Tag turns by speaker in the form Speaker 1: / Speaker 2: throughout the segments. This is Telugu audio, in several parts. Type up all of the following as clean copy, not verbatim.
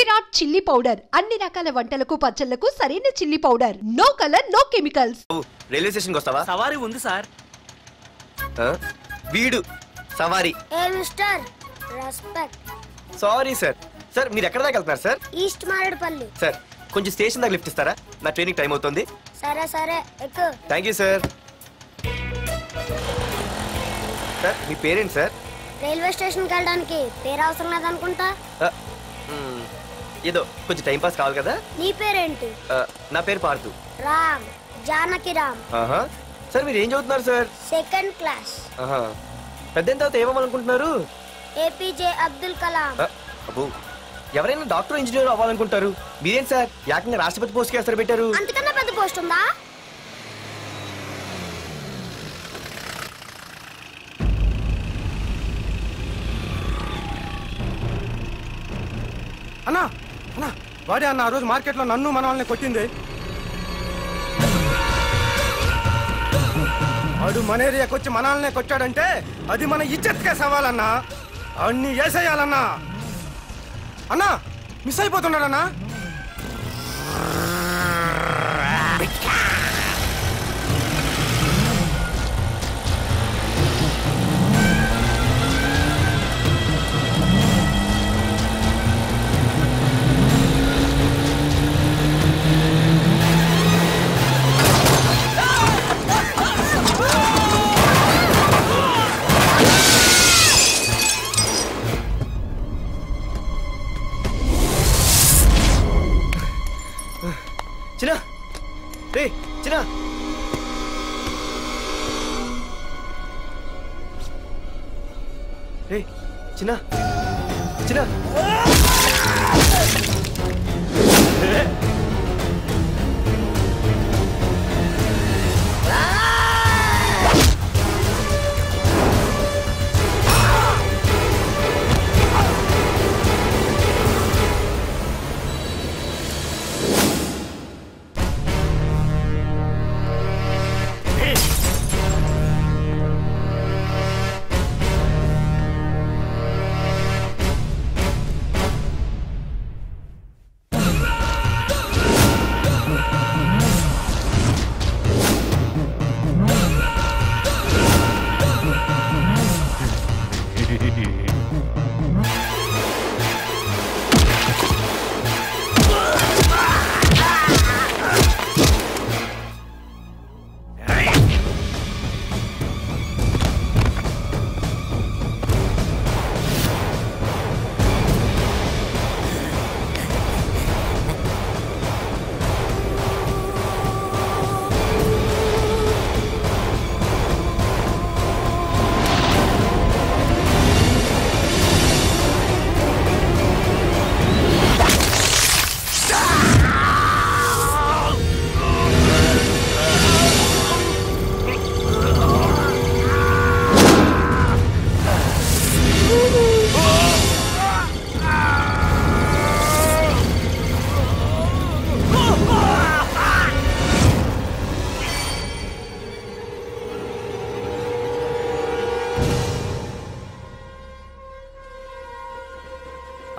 Speaker 1: విరాట్ చిల్లీ పౌడర్ అన్ని రకాల వంటలకు పచ్చళ్లకు సరైన chilli powder. No colour no chemicals.
Speaker 2: Railway station వస్తావా?
Speaker 3: సవారీ ఉంది సార్.
Speaker 2: వీడు సవారీ.
Speaker 4: ఏ mister respect.
Speaker 2: Sorry sir. Sir మీరు ఎక్కడ దాకా వెళ్తున్నారు సార్?
Speaker 4: ఈస్ట్ మారేడుపల్లి.
Speaker 2: సార్ కొంచెం స్టేషన్ దాకా లిఫ్ట్ ఇస్తారా? నా ట్రైనింగ్ టైం అవుతుంది.
Speaker 4: సరే సరే ఎక్కు.
Speaker 2: Thank you sir. సార్ మీ పేరేంటి సార్?
Speaker 4: రైల్వే స్టేషన్కి వెళ్ళడానికి పేరు అవసరం లేదనుకుంటా.
Speaker 2: ఏదో కొంచెం టైం పాస్ కావాలి కదా.
Speaker 4: నీ పేరేంటి?
Speaker 2: నా పేరు పార్థు.
Speaker 4: రామ్, జానకి రామ్.
Speaker 2: సార్ మీరు ఏం చదువుతున్నారు సార్?
Speaker 4: Second class.
Speaker 2: పెద్ద తర్వాత ఏమనుకుంటున్నారు?
Speaker 4: ఏపీజే అబ్దుల్ కలాం.
Speaker 2: అబ్బో ఎవరైనా డాక్టర్ ఇంజనీర్ అవ్వాలనుకుంటారు, మీరేం సార్ ఏకంగా రాష్ట్రపతి పోస్ట్ కి ఎసరు పెట్టారు?
Speaker 4: అంతకన్నా పెద్ద పోస్ట్ ఉందా?
Speaker 3: అన్నా అన్నా వాడే అన్న ఆ రోజు మార్కెట్లో నన్ను మన వాళ్ళని కొట్టింది. వాడు మన ఏరియాకి వచ్చి మన వాళ్ళనే కొట్టాడంటే అది మన ఇజ్జత్కే సవాలన్నా. అన్ని వేసేయాలన్నా. అన్నా మిస్ అయిపోతున్నాడన్నా.
Speaker 2: చిన్నా రే చిన్నా. రే చిన్నా చిన్నా.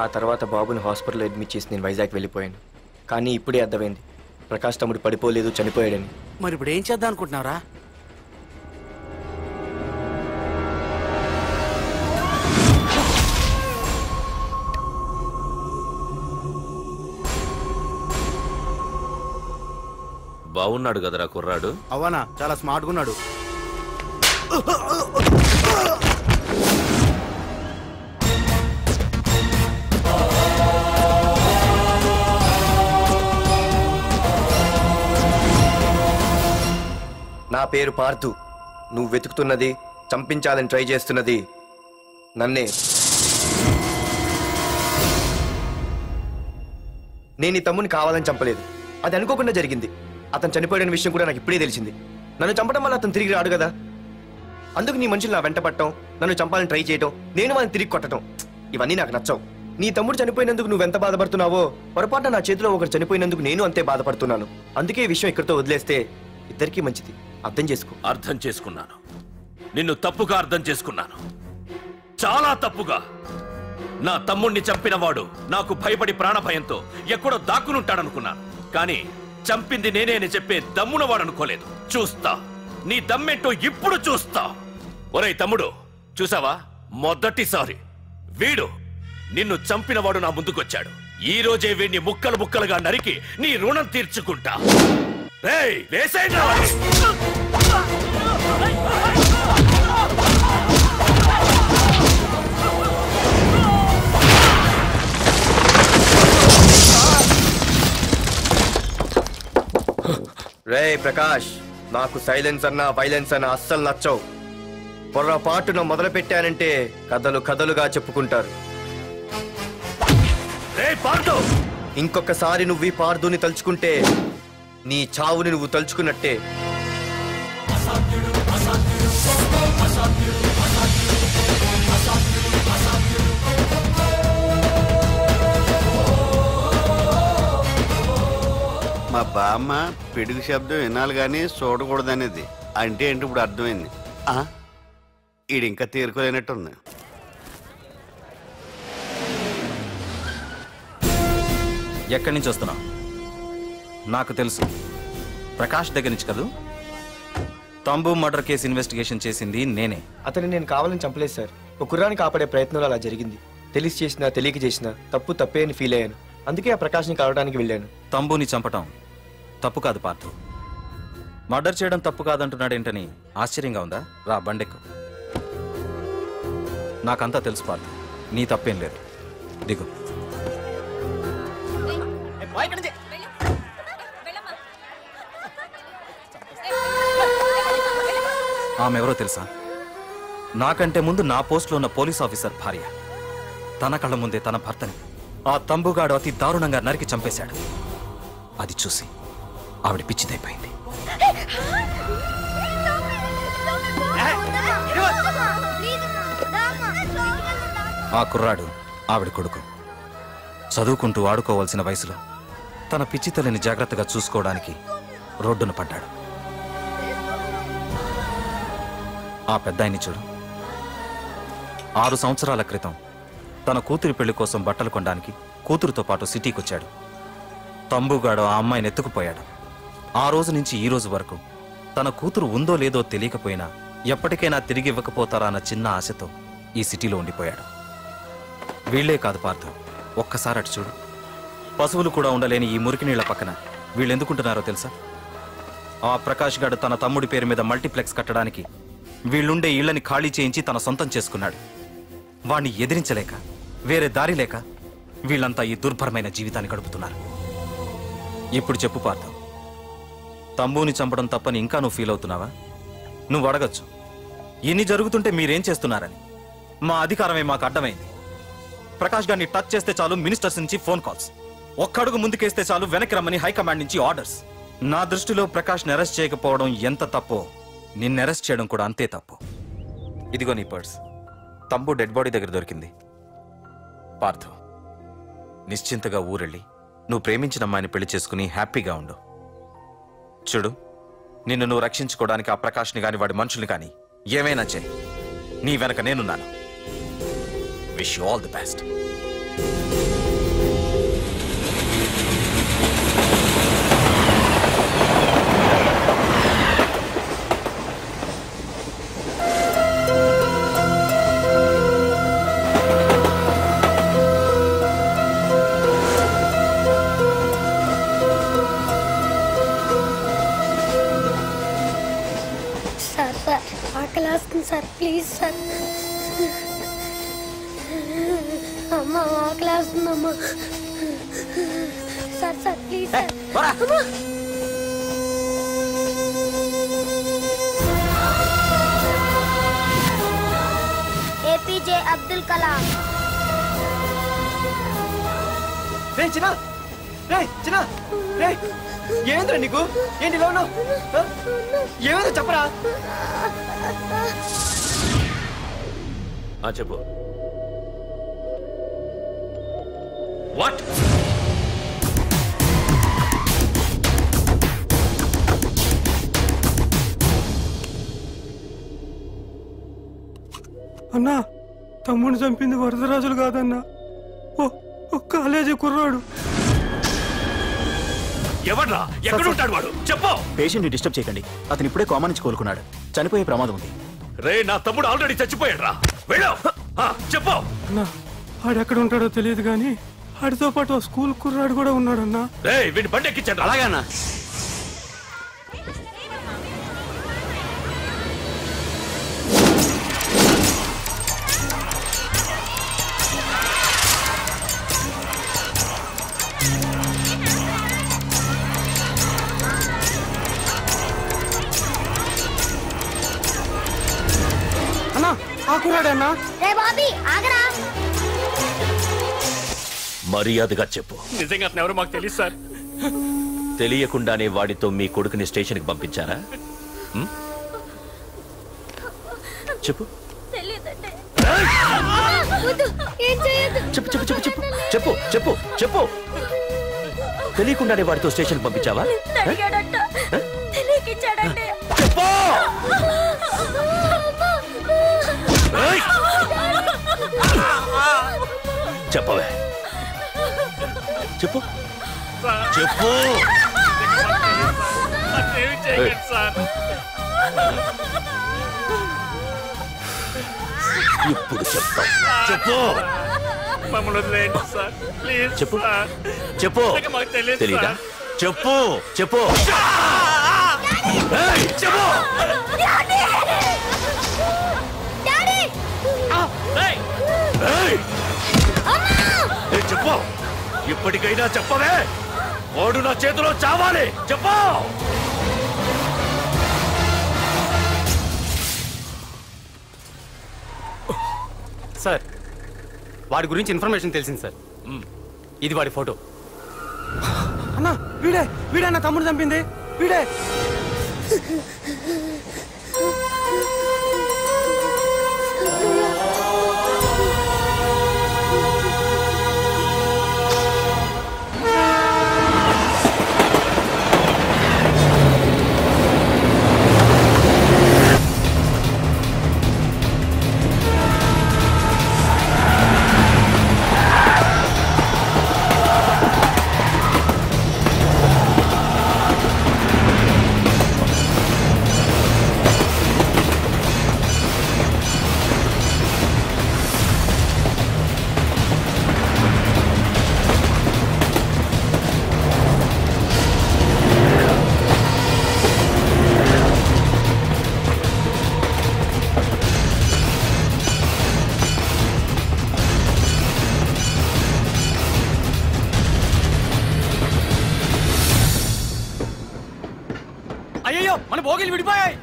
Speaker 2: ఆ తర్వాత బాబుని హాస్పిటల్లో అడ్మిట్ చేసి నేను వైజాగ్ వెళ్ళిపోయాను. కానీ ఇప్పుడే అర్థమైంది ప్రకాష్ తమ్ముడు పడిపోలేదు, చనిపోయాడని.
Speaker 5: మరి ఇప్పుడు ఏం చేద్దాం అనుకుంటున్నారా?
Speaker 6: బాగున్నాడు కదరా కుర్రాడు.
Speaker 5: అవనా చాలా స్మార్ట్గా ఉన్నాడు.
Speaker 2: నా పేరు పార్థు. నువ్వు వెతుకుతున్నది, చంపించాలని ట్రై చేస్తున్నది నన్నే. నేను ఈ తమ్ముని కావాలని చంపలేదు, అది అనుకోకుండా జరిగింది. అతను చనిపోయిన విషయం కూడా నాకు ఇప్పుడే తెలిసింది. నన్ను చంపడం వల్ల అతను తిరిగి రాడు కదా. అందుకు నీ మనుషులు నా వెంట పట్టడం, నన్ను చంపాలని ట్రై చేయడం, నేను వాళ్ళని తిరిగి కొట్టడం, ఇవన్నీ నాకు నచ్చవు. నీ తమ్ముడు చనిపోయినందుకు నువ్వెంత బాధపడుతున్నావో పొరపాటున నా చేతిలో ఒకరు చనిపోయినందుకు నేను అంతే బాధపడుతున్నాను. అందుకే ఈ విషయం ఇక్కడితో వదిలేస్తే ఇద్దరికీ మంచిది. అర్థం చేసుకో.
Speaker 6: అర్థం చేసుకున్నాను. నిన్ను తప్పుగా అర్థం చేసుకున్నాను, చాలా తప్పుగా. నా తమ్ముణ్ణి చంపినవాడు నాకు భయపడి ప్రాణభయంతో ఎక్కడో దాక్కునుంటాడనుకున్నాను. కానీ చంపింది నేనే అని చెప్పే దమ్మునవాడనుకోలేదు. చూస్తా, నీ దమ్మెంటో ఇప్పుడు చూస్తా. ఒరేయ్ తమ్ముడు, చూసావా? మొదటిసారి వీడు నిన్ను చంపినవాడు నా ముందుకొచ్చాడు. ఈ రోజే వీడిని ముక్కలు ముక్కలుగా నరికి నీ రుణం తీర్చుకుంటా. రేయ్, వేసేయండి రా వాడిని.
Speaker 2: రే ప్రకాష్, నాకు సైలెన్స్ అన్నా వైలెన్స్ అన్నా అస్సలు నచ్చవు. పొర్రపాటున మొదలు పెట్టానంటే కథలు కథలుగా చెప్పుకుంటారు. ఇంకొకసారి నువ్వు ఈ పార్దుని తలుచుకుంటే నీ చావుని నువ్వు తలుచుకున్నట్టే.
Speaker 5: మా బామ్మ పిడుగు శబ్దం వినాలి కానీ చూడకూడదనేది. అంటే ఏంటి ఇప్పుడు అర్థమైంది. ఈడు ఇంకా తీరుకోలేనట్టుంది.
Speaker 7: ఎక్కడి నుంచి వస్తున్నావు? నాకు తెలుసు, ప్రకాష్ దగ్గర నుంచి కదూ. తంబు మర్డర్ కేసు ఇన్వెస్టిగేషన్ చేసింది నేనే.
Speaker 2: అతన్ని నేను కావాలని చంపలేదు సార్. ఒక కుర్రాన్ని కాపాడే ప్రయత్నంలో అలా జరిగింది. తెలిసి చేసినా తెలియక చేసినా తప్పు తప్పే అని ఫీల్ అయ్యాను. అందుకే ఆ ప్రకాష్ని కలవడానికి వెళ్ళాను.
Speaker 7: తంబుని చంపటం తప్పు కాదు పార్థు. మర్డర్ చేయడం తప్పు కాదంటున్నాడేంటని ఆశ్చర్యంగా ఉందా? రా, బండెక్కు. నాకంతా తెలుసు పార్థు, నీ తప్పేం లేదు. దిగు. ఆమెవరో తెలుసా? నాకంటే ముందు నా పోస్టులో ఉన్న పోలీస్ ఆఫీసర్ భార్య. తన కళ్ళ ముందే తన భర్తని ఆ తంబుగాడు అతి దారుణంగా నరికి చంపేశాడు. అది చూసి ఆవిడ పిచ్చిదైపోయింది. ఆ కుర్రాడు ఆవిడ కొడుకు. చదువుకుంటూ ఆడుకోవాల్సిన వయసులో తన పిచ్చి తల్లిని జాగ్రత్తగా చూసుకోవడానికి రోడ్డున పడ్డాడు. ఆ పెద్దాయన్ని చూడు. 6 సంవత్సరాల క్రితం తన కూతురి పెళ్లి కోసం బట్టలు కొనడానికి కూతురుతో పాటు సిటీకి వచ్చాడు. తంబుగాడు ఆ అమ్మాయిని ఎత్తుకుపోయాడు. ఆ రోజు నుంచి ఈ రోజు వరకు తన కూతురు ఉందో లేదో తెలియకపోయినా ఎప్పటికైనా తిరిగి ఇవ్వకపోతారా అన్న చిన్న ఆశతో ఈ సిటీలో ఉండిపోయాడు. వీళ్లే కాదు పార్థు, ఒక్కసారి అటు చూడు. పశువులు కూడా ఉండలేని ఈ మురికి నీళ్ల పక్కన వీళ్ళెందుకుంటున్నారో తెలుసా? ఆ ప్రకాష్ గాడు తన తమ్ముడి పేరు మీద మల్టీప్లెక్స్ కట్టడానికి వీళ్ళుండే ఇళ్లని ఖాళీ చేయించి తన సొంతం చేసుకున్నాడు. వాణ్ణి ఎదిరించలేక, వేరే దారి లేక వీళ్ళంతా ఈ దుర్భరమైన జీవితాన్ని గడుపుతున్నారు. ఇప్పుడు చెప్పు పార్థు, తంబుని చంపడం తప్పని ఇంకా నువ్వు ఫీల్ అవుతున్నావా? నువ్వు అడగచ్చు, ఇన్ని జరుగుతుంటే మీరేం చేస్తున్నారని. మా అధికారమే మాకు అడ్డమైంది. ప్రకాష్ గారిని టచ్ చేస్తే చాలు మినిస్టర్స్ నుంచి ఫోన్ కాల్స్, ఒక్కడుగు ముందుకేస్తే చాలు వెనక్కి రమ్మని హైకమాండ్ నుంచి ఆర్డర్స్. నా దృష్టిలో ప్రకాష్ని అరెస్ట్ చేయకపోవడం ఎంత తప్పో నిన్ను అరెస్ట్ చేయడం కూడా అంతే తప్పు. ఇదిగో నీ పర్స్, తంబు డెడ్ బాడీ దగ్గర దొరికింది. పార్థు, నిశ్చింతగా ఊరెళ్ళి నువ్వు ప్రేమించిన అమ్మాయిని పెళ్లి చేసుకుని హ్యాపీగా ఉండు. చూడు, నిన్ను నువ్వు రక్షించుకోవడానికి ఆ ప్రకాష్ని కాని వాడి మనుషుల్ని కానీ ఏమైనా చేయి. నీ వెనక నేనున్నాను. Wish you all the best.
Speaker 4: Sir please sir. అమ్మా ఆకలేస్తుందమ్మా. Sir sir please sir. APJ Abdul Kalam.
Speaker 2: రే చిన్నా, రే చిన్నా, రే ఏంద్రా నీకు? ఏంటి ఇలా ఉన్నావు? ఏమైందో చెప్పరా?
Speaker 6: చెప్పు. వాట్?
Speaker 3: అన్నా తమ్ముడు చంపింది వరదరాజులు కాదన్నా, ఓ కాలేజీ కుర్రాడు.
Speaker 6: ఎవడ్రా? ఎక్కడ ఉంటాడు వాడు? చెప్పు.
Speaker 8: పేషెంట్ ని డిస్టర్బ్ చేయకండి, అతను ఇప్పుడే కోమా నుంచి కోలుకున్నాడు, చనిపోయే ప్రమాదం ఉంది.
Speaker 6: రే, నా తమ్ముడు ఆల్రెడీ చచ్చిపోయాడు రా. వెళ్ళు. చెప్పు.
Speaker 3: అన్నా, ఆడెక్కడ ఉంటాడో తెలియదు కానీ ఆడితో పాటు స్కూల్ కుర్రాడు కూడా ఉన్నాడన్నా.
Speaker 6: రే, వీడిని బండి ఎక్కించండి.
Speaker 8: అలాగన్నా.
Speaker 3: అన్నా, ఆ కుర్రాడన్నా.
Speaker 4: రే బాబీ ఆగరా.
Speaker 6: మర్యాదగా చెప్పు.
Speaker 3: నిజంగా అతను ఎవరో మాకు తెలియదు సార్.
Speaker 6: తెలియకుండానే వాడితో మీ కొడుకుని స్టేషన్కి పంపించారా? చెప్పు. చెప్పు చెప్పు చెప్పు చెప్పు చెప్పు చెప్పు చెప్పు. తెలియకుండానే వాడితో స్టేషన్కి పంపించావా? చెప్పు. చెప్పవే. చెప్పు చెప్పు. ఇప్పుడు చెప్తా. చెప్పు. చెప్పు చెప్పు. తెలీదా? చెప్పు చెప్పు చెప్పు. చెప్పు. ఇప్పటికైనా చెప్పవే. వాడు నా చేతిలో చావాలి. చెప్పు.
Speaker 8: సార్, వాడి గురించి ఇన్ఫర్మేషన్ తెలిసింది సార్. ఇది వాడి ఫోటో.
Speaker 3: అన్నా, వీడన్నా తమ్ముడు చంపింది వీడే.
Speaker 8: అయ్యో, మన భోగిలు విడిపోయాయి.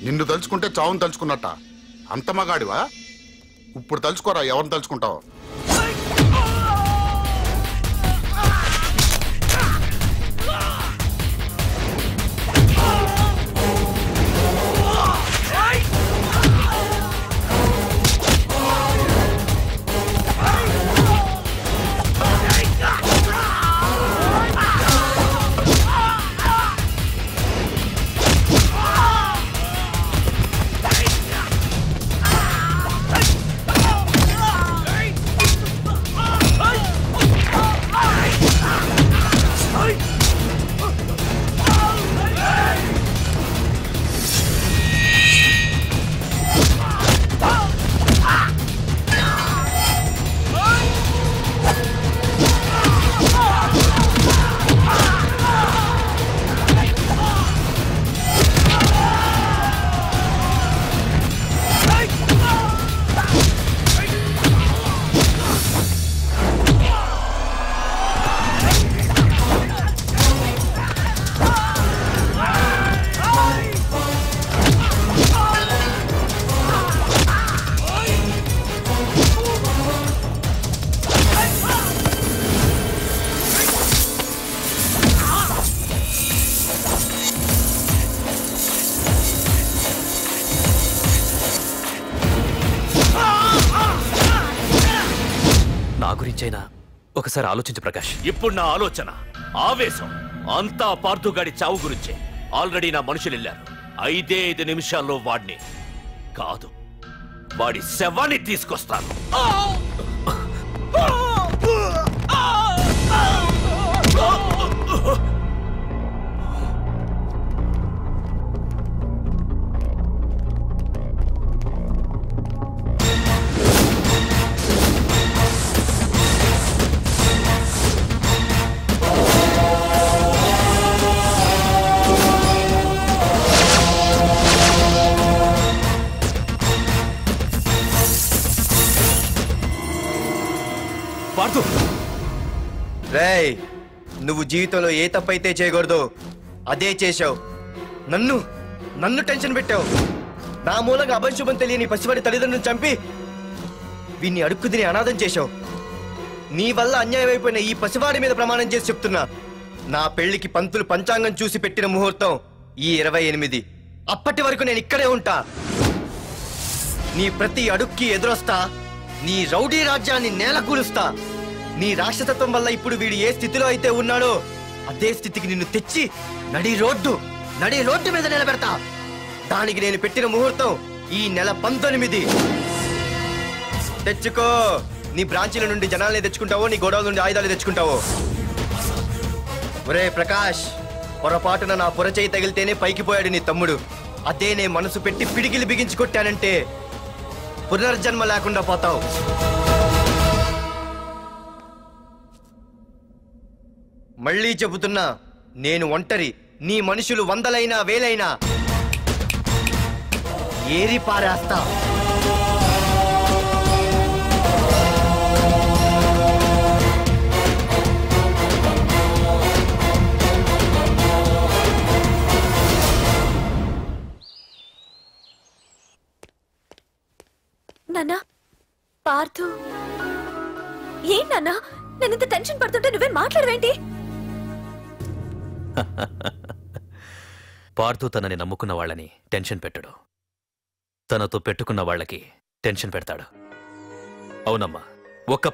Speaker 9: నిన్ను తలుచుకుంటే చావును తలుచుకున్నట్ట. అంత మగాడివా? ఇప్పుడు తలుచుకోరా, ఎవరిని తలుచుకుంటావు?
Speaker 6: నా గురించైనా ఒకసారి ఆలోచించు ప్రకాష్. ఇప్పుడు నా ఆలోచన ఆవేశం అంతా పార్థుగాడి చావు గురించే. ఆల్రెడీ నా మనుషులు వెళ్ళారు. 5 నిమిషాల్లో వాడిని కాదు, వాడి శవాన్ని తీసుకొస్తాను. పార్థు,
Speaker 2: రేయ్, నువ్వు జీవితంలో ఏ తప్పైతే చేయకూడదు అదే చేశావు. నన్ను టెన్షన్ పెట్టావు. నా మూలంగా అభంశుభం తెలియని పసివాడి తల్లిదండ్రులను చంపి వీన్ని అడుక్కు తిని అనాథం చేశావు. నీ వల్ల అన్యాయం అయిపోయిన ఈ పసివాడి మీద ప్రమాణం చేసి చెప్తున్నా, నా పెళ్లికి పంతులు పంచాంగం చూసి పెట్టిన ముహూర్తం ఈ 28. అప్పటి వరకు నేను ఇక్కడే ఉంటా. నీ ప్రతి అడుక్కి ఎదురొస్తా. నీ రౌడీ రాజ్యాన్ని నేలకూలుస్తా. నీ రాక్షసత్వం వల్ల ఇప్పుడు వీడు ఏ స్థితిలో అయితే ఉన్నాడో అదే స్థితికి నిన్ను తెచ్చి నడి రోడ్డు మీద నిలబెడతా. దానికి నేను పెట్టిన ముహూర్తం ఈ నెల 19. తెచ్చుకో. నీ బ్రాంచీల నుండి జనాల్ని తెచ్చుకుంటావో, నీ గోడౌన్ నుండి ఆయుధాలు తెచ్చుకుంటావో. ఒరే ప్రకాష్, పొరపాటున నా పొరచేయి తగిలితేనే పైకి పోయాడు నీ తమ్ముడు. అదే నే మనసు పెట్టి పిడికిలి బిగించి కొట్టానంటే పునర్జన్మ లేకుండా పోతావు. మళ్ళీ చెబుతున్నా, నేను ఒంటరి. నీ మనుషులు 100లైనా 1000లైనా ఏరి పారేస్తా.
Speaker 10: నాన్నా, పార్థు ఏం నాన్నా? నేను ఇంత టెన్షన్ పడుతుంటే నువ్వేం మాట్లాడవేంటి?
Speaker 6: పార్థు తనని నమ్ముకున్న వాళ్ళని టెన్షన్ పెట్టడు, తనతో పెట్టుకున్న వాళ్ళకి టెన్షన్ పెడతాడు. అవునమ్మా, ఒక్క